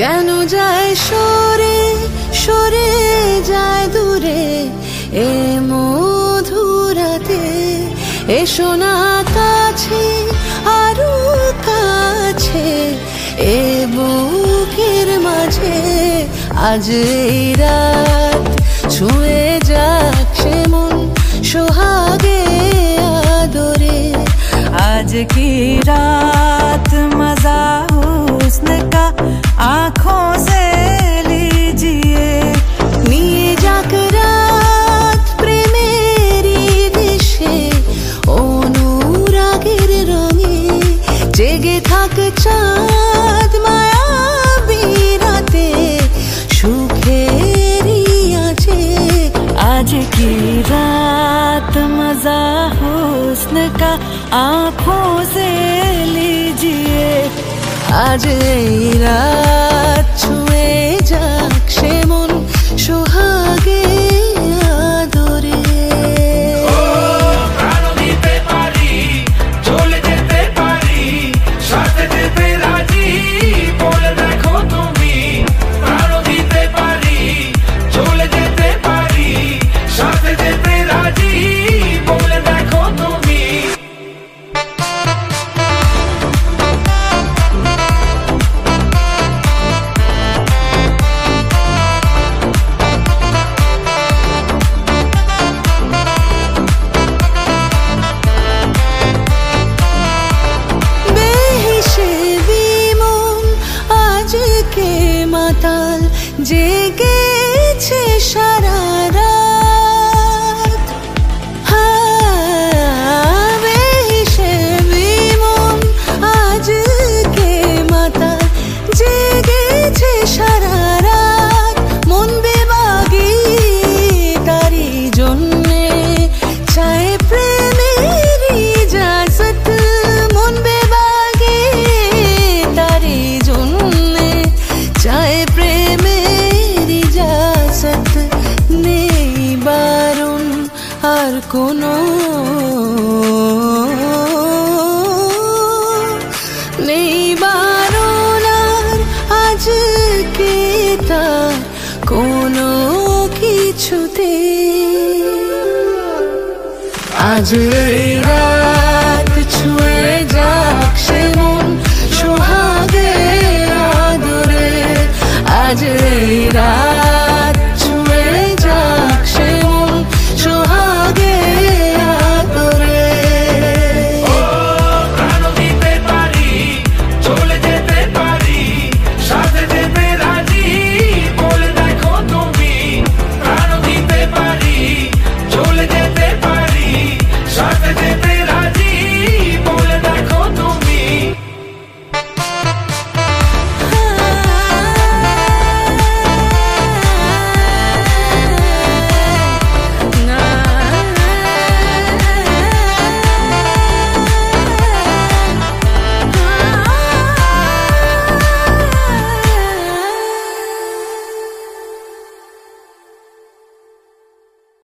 কেন যায় সরে সরে যায় দূরে এ মধুরাতে, এসো না কাছে আরো কাছে এ বুকের মাঝে। আজ এই রাত ছুঁয়ে যাক সে মন সোহাগে আদরে। आज की रात मजा हुस्न का आँखों से लीजिए। নিয়ে যাক রাত প্রেমেরই দেশে অনুরাগের রঙে, জেগে থাক চাঁদ মায়াবী রাতে সুখেরই আছে। आज की रात मजा हुस्न का आँखों से लीजिए। আজ এই রাত ছুঁয়ে যাক সে মন সোহাগে আদরে। মাতাল জেগেছে সারা রাত, বেহিসেবি মন আজকে মাতাল জেগেছে সারা রাত। মন বেবাগি তারি জন্যে চায় প্রেমের ইজাজত, মন বেবাগি তারি জন্যে চায় প্রেমের ইজাজত। নেই বারণ আর কোনো, নেই বারণ আর আজকে তার কোনো কিছুতে। আজ এই রাত ছুঁয়ে যাক সে মন সোহাগে আদরে। আজ এই রাত